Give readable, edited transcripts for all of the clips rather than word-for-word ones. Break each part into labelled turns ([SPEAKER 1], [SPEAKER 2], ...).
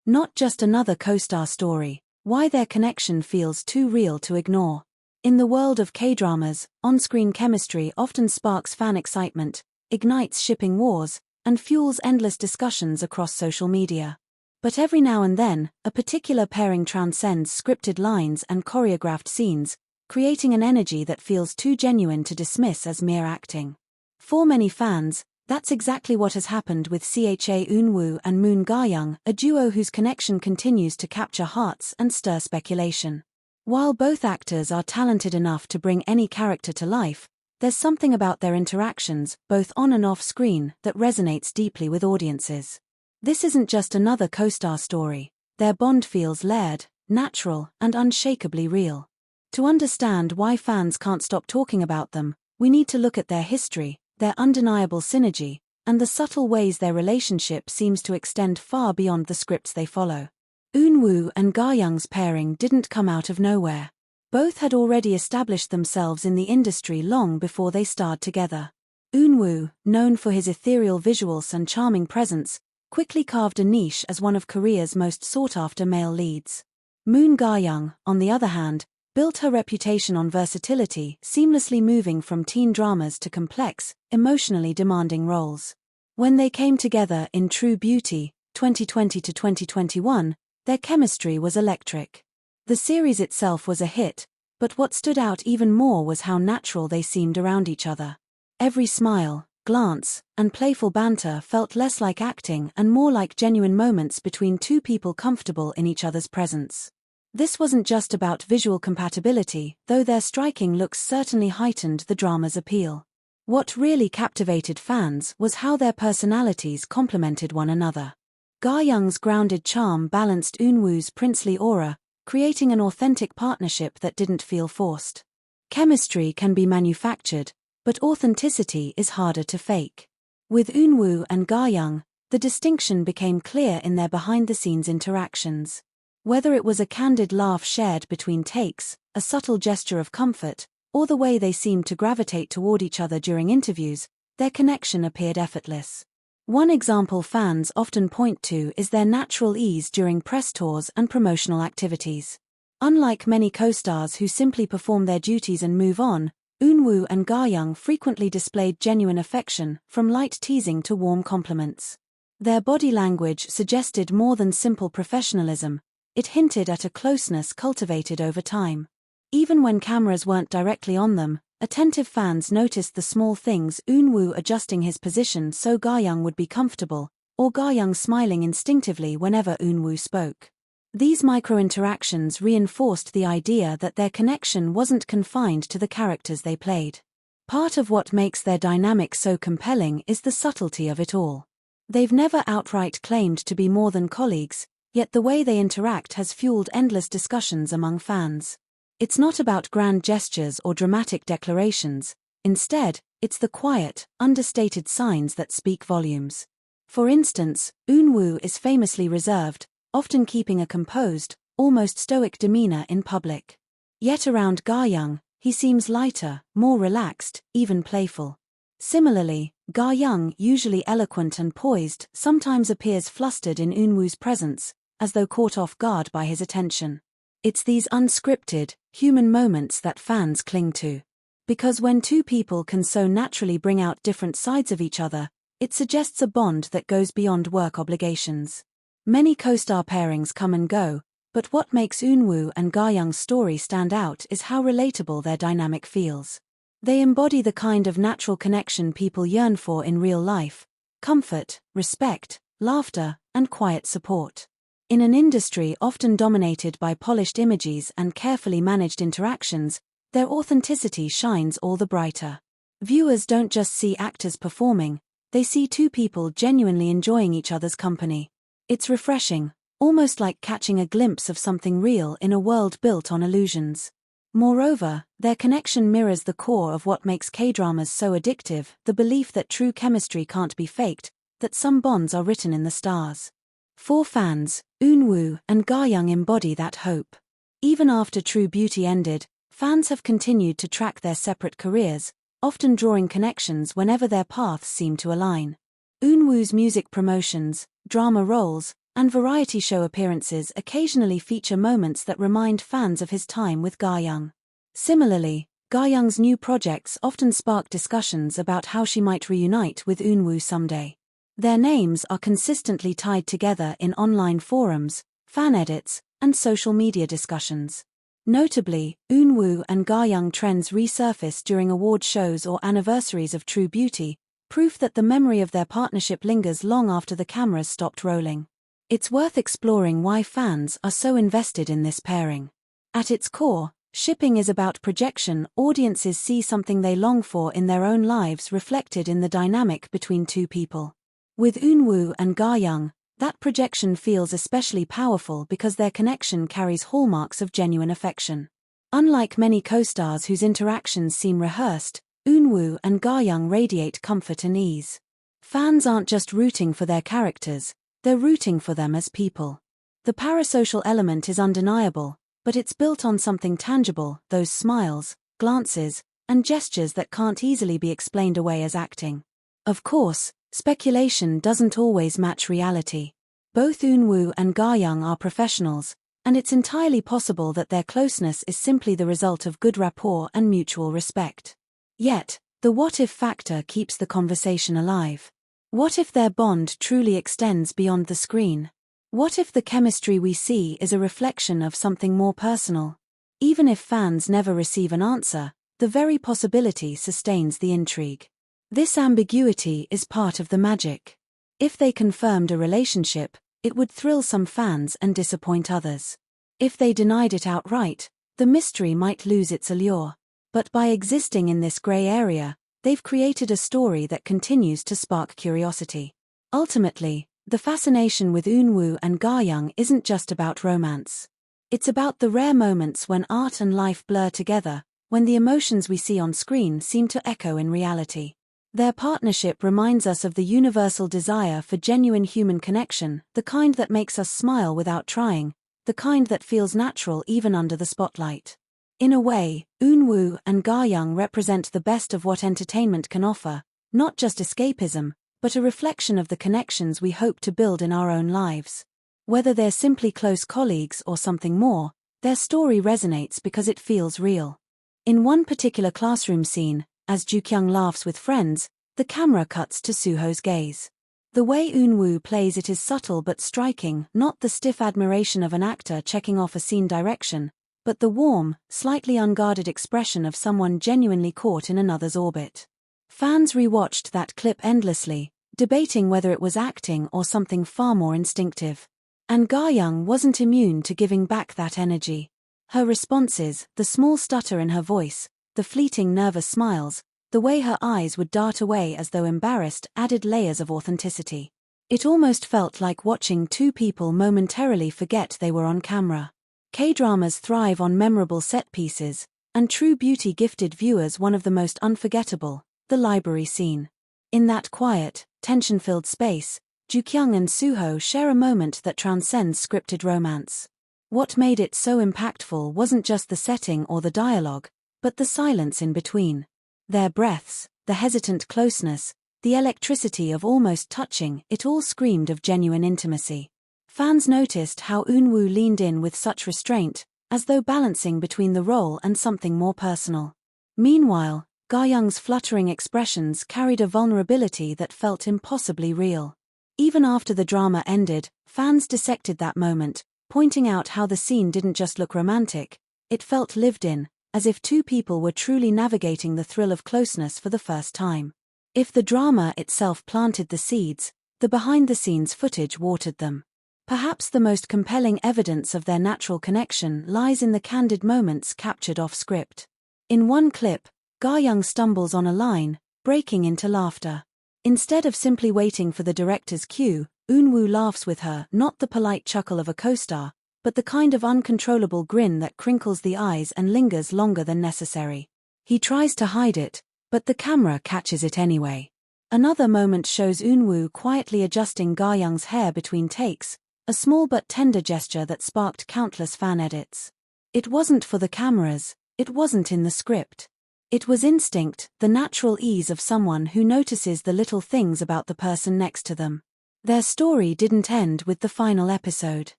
[SPEAKER 1] Not just another co-star story, why their connection feels too real to ignore. In the world of K-dramas, on-screen chemistry often sparks fan excitement, ignites shipping wars, and fuels endless discussions across social media. But every now and then, a particular pairing transcends scripted lines and choreographed scenes, creating an energy that feels too genuine to dismiss as mere acting. For many fans, that's exactly what has happened with Cha Eun-woo and Moon Ga-young, a duo whose connection continues to capture hearts and stir speculation. While both actors are talented enough to bring any character to life, there's something about their interactions, both on and off screen, that resonates deeply with audiences. This isn't just another co-star story. Their bond feels layered, natural, and unshakably real. To understand why fans can't stop talking about them, we need to look at their history, their undeniable synergy, and the subtle ways their relationship seems to extend far beyond the scripts they follow. Eun-woo and Ga-young's pairing didn't come out of nowhere. Both had already established themselves in the industry long before they starred together. Eun-woo, known for his ethereal visuals and charming presence, quickly carved a niche as one of Korea's most sought-after male leads. Moon Ga-young, on the other hand, built her reputation on versatility, seamlessly moving from teen dramas to complex, emotionally demanding roles. When they came together in True Beauty, 2020 to 2021, their chemistry was electric. The series itself was a hit, but what stood out even more was how natural they seemed around each other. Every smile, glance, and playful banter felt less like acting and more like genuine moments between two people comfortable in each other's presence. This wasn't just about visual compatibility, though their striking looks certainly heightened the drama's appeal. What really captivated fans was how their personalities complemented one another. Ga-young's grounded charm balanced Eun-woo's princely aura, creating an authentic partnership that didn't feel forced. Chemistry can be manufactured, but authenticity is harder to fake. With Eun-woo and Ga-young, the distinction became clear in their behind-the-scenes interactions. Whether it was a candid laugh shared between takes, a subtle gesture of comfort, or the way they seemed to gravitate toward each other during interviews, their connection appeared effortless. One example fans often point to is their natural ease during press tours and promotional activities. Unlike many co-stars who simply perform their duties and move on, Eun-woo and Ga-young frequently displayed genuine affection, from light teasing to warm compliments. Their body language suggested more than simple professionalism. It hinted at a closeness cultivated over time. Even when cameras weren't directly on them, attentive fans noticed the small things: Eun-woo adjusting his position so Ga-young would be comfortable, or Ga-young smiling instinctively whenever Eun-woo spoke. These micro-interactions reinforced the idea that their connection wasn't confined to the characters they played. Part of what makes their dynamic so compelling is the subtlety of it all. They've never outright claimed to be more than colleagues, yet the way they interact has fueled endless discussions among fans. It's not about grand gestures or dramatic declarations. Instead, it's the quiet, understated signs that speak volumes. For instance, Eun-woo is famously reserved, often keeping a composed, almost stoic demeanor in public. Yet around Ga-young, he seems lighter, more relaxed, even playful. Similarly, Ga-young, usually eloquent and poised, sometimes appears flustered in Eun-woo's presence, as though caught off guard by his attention. It's these unscripted, human moments that fans cling to. Because when two people can so naturally bring out different sides of each other, it suggests a bond that goes beyond work obligations. Many co-star pairings come and go, but what makes Eun-woo and Ga-young's story stand out is how relatable their dynamic feels. They embody the kind of natural connection people yearn for in real life: comfort, respect, laughter, and quiet support. In an industry often dominated by polished images and carefully managed interactions, their authenticity shines all the brighter. Viewers don't just see actors performing, they see two people genuinely enjoying each other's company. It's refreshing, almost like catching a glimpse of something real in a world built on illusions. Moreover, their connection mirrors the core of what makes K-dramas so addictive: the belief that true chemistry can't be faked, that some bonds are written in the stars. For fans, Eun-woo and Ga-young embody that hope. Even after True Beauty ended, fans have continued to track their separate careers, often drawing connections whenever their paths seem to align. Eun-woo's music promotions, drama roles, and variety show appearances occasionally feature moments that remind fans of his time with Ga Young. Similarly, Ga Young's new projects often spark discussions about how she might reunite with Eunwoo someday. Their names are consistently tied together in online forums, fan edits, and social media discussions. Notably, Eunwoo and Ga Young trends resurface during award shows or anniversaries of True Beauty, proof that the memory of their partnership lingers long after the cameras stopped rolling. It's worth exploring why fans are so invested in this pairing. At its core, shipping is about projection. Audiences see something they long for in their own lives reflected in the dynamic between two people. With Eunwoo and Ga Young, that projection feels especially powerful because their connection carries hallmarks of genuine affection. Unlike many co-stars whose interactions seem rehearsed, Eunwoo and Ga Young radiate comfort and ease. Fans aren't just rooting for their characters, they're rooting for them as people. The parasocial element is undeniable, but it's built on something tangible, those smiles, glances, and gestures that can't easily be explained away as acting. Of course, speculation doesn't always match reality. Both Eunwoo and Ga Young are professionals, and it's entirely possible that their closeness is simply the result of good rapport and mutual respect. Yet, the what-if factor keeps the conversation alive. What if their bond truly extends beyond the screen? What if the chemistry we see is a reflection of something more personal? Even if fans never receive an answer, the very possibility sustains the intrigue. This ambiguity is part of the magic. If they confirmed a relationship, it would thrill some fans and disappoint others. If they denied it outright, the mystery might lose its allure. But by existing in this gray area, they've created a story that continues to spark curiosity. Ultimately, the fascination with Eunwoo and Ga Young isn't just about romance. It's about the rare moments when art and life blur together, when the emotions we see on screen seem to echo in reality. Their partnership reminds us of the universal desire for genuine human connection, the kind that makes us smile without trying, the kind that feels natural even under the spotlight. In a way, Eunwoo and Ga Young represent the best of what entertainment can offer, not just escapism, but a reflection of the connections we hope to build in our own lives. Whether they're simply close colleagues or something more, their story resonates because it feels real. In one particular classroom scene, as Jukyung laughs with friends, the camera cuts to Suho's gaze. The way Eunwoo plays it is subtle but striking, not the stiff admiration of an actor checking off a scene direction, but the warm, slightly unguarded expression of someone genuinely caught in another's orbit. Fans rewatched that clip endlessly, debating whether it was acting or something far more instinctive. And Ga Young wasn't immune to giving back that energy. Her responses, the small stutter in her voice, the fleeting nervous smiles, the way her eyes would dart away as though embarrassed, added layers of authenticity. It almost felt like watching two people momentarily forget they were on camera. K-dramas thrive on memorable set pieces, and True Beauty gifted viewers one of the most unforgettable, the library scene. In that quiet, tension-filled space, Jukyung and Suho share a moment that transcends scripted romance. What made it so impactful wasn't just the setting or the dialogue, but the silence in between. Their breaths, the hesitant closeness, the electricity of almost touching, it all screamed of genuine intimacy. Fans noticed how Eunwoo leaned in with such restraint, as though balancing between the role and something more personal. Meanwhile, Ga Young's fluttering expressions carried a vulnerability that felt impossibly real. Even after the drama ended, fans dissected that moment, pointing out how the scene didn't just look romantic, it felt lived in, as if two people were truly navigating the thrill of closeness for the first time. If the drama itself planted the seeds, the behind-the-scenes footage watered them. Perhaps the most compelling evidence of their natural connection lies in the candid moments captured off-script. In one clip, Ga Young stumbles on a line, breaking into laughter. Instead of simply waiting for the director's cue, Eunwoo laughs with her, not the polite chuckle of a co-star, but the kind of uncontrollable grin that crinkles the eyes and lingers longer than necessary. He tries to hide it, but the camera catches it anyway. Another moment shows Eunwoo quietly adjusting Ga Young's hair between takes, a small but tender gesture that sparked countless fan edits. It wasn't for the cameras, it wasn't in the script. It was instinct, the natural ease of someone who notices the little things about the person next to them. Their story didn't end with the final episode.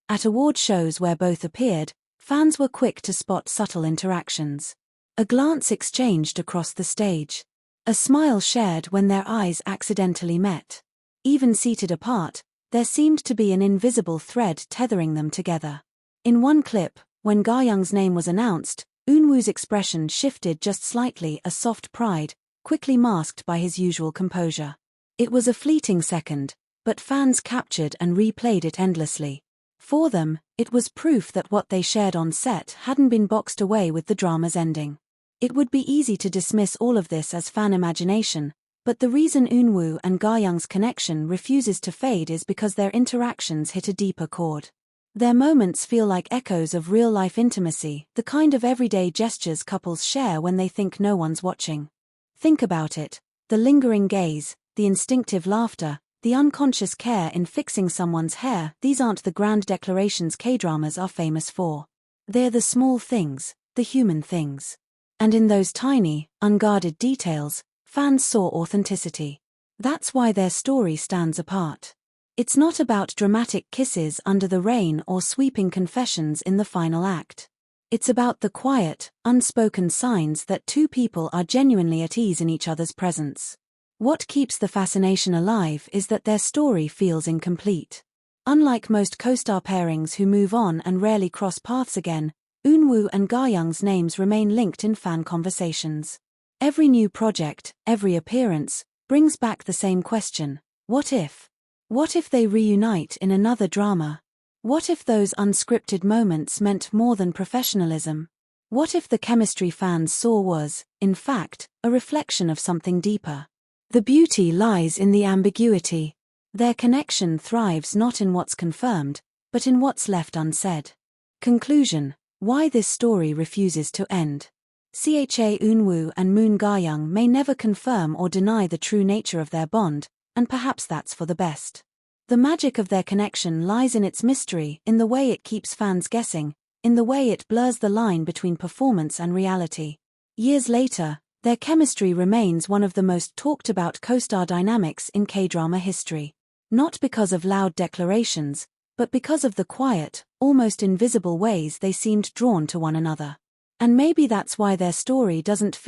[SPEAKER 1] At award shows where both appeared, fans were quick to spot subtle interactions. A glance exchanged across the stage. A smile shared when their eyes accidentally met. Even seated apart, there seemed to be an invisible thread tethering them together. In one clip, when Ga Young's name was announced, Eunwoo's expression shifted just slightly, a soft pride, quickly masked by his usual composure. It was a fleeting second, but fans captured and replayed it endlessly. For them, it was proof that what they shared on set hadn't been boxed away with the drama's ending. It would be easy to dismiss all of this as fan imagination, but the reason Eunwoo and Ga Young's connection refuses to fade is because their interactions hit a deeper chord. Their moments feel like echoes of real-life intimacy, the kind of everyday gestures couples share when they think no one's watching. Think about it: the lingering gaze, the instinctive laughter, the unconscious care in fixing someone's hair. These aren't the grand declarations K-dramas are famous for. They're the small things, the human things. And in those tiny, unguarded details, fans saw authenticity. That's why their story stands apart. It's not about dramatic kisses under the rain or sweeping confessions in the final act. It's about the quiet, unspoken signs that two people are genuinely at ease in each other's presence. What keeps the fascination alive is that their story feels incomplete. Unlike most co-star pairings who move on and rarely cross paths again, Eunwoo and Ga Young's names remain linked in fan conversations. Every new project, every appearance, brings back the same question: what if? What if they reunite in another drama? What if those unscripted moments meant more than professionalism? What if the chemistry fans saw was, in fact, a reflection of something deeper? The beauty lies in the ambiguity. Their connection thrives not in what's confirmed, but in what's left unsaid. Conclusion: why this story refuses to end. Cha Eunwoo and Moon Ga Young may never confirm or deny the true nature of their bond, and perhaps that's for the best. The magic of their connection lies in its mystery, in the way it keeps fans guessing, in the way it blurs the line between performance and reality. Years later, their chemistry remains one of the most talked about co-star dynamics in K-drama history. Not because of loud declarations, but because of the quiet, almost invisible ways they seemed drawn to one another. And maybe that's why their story doesn't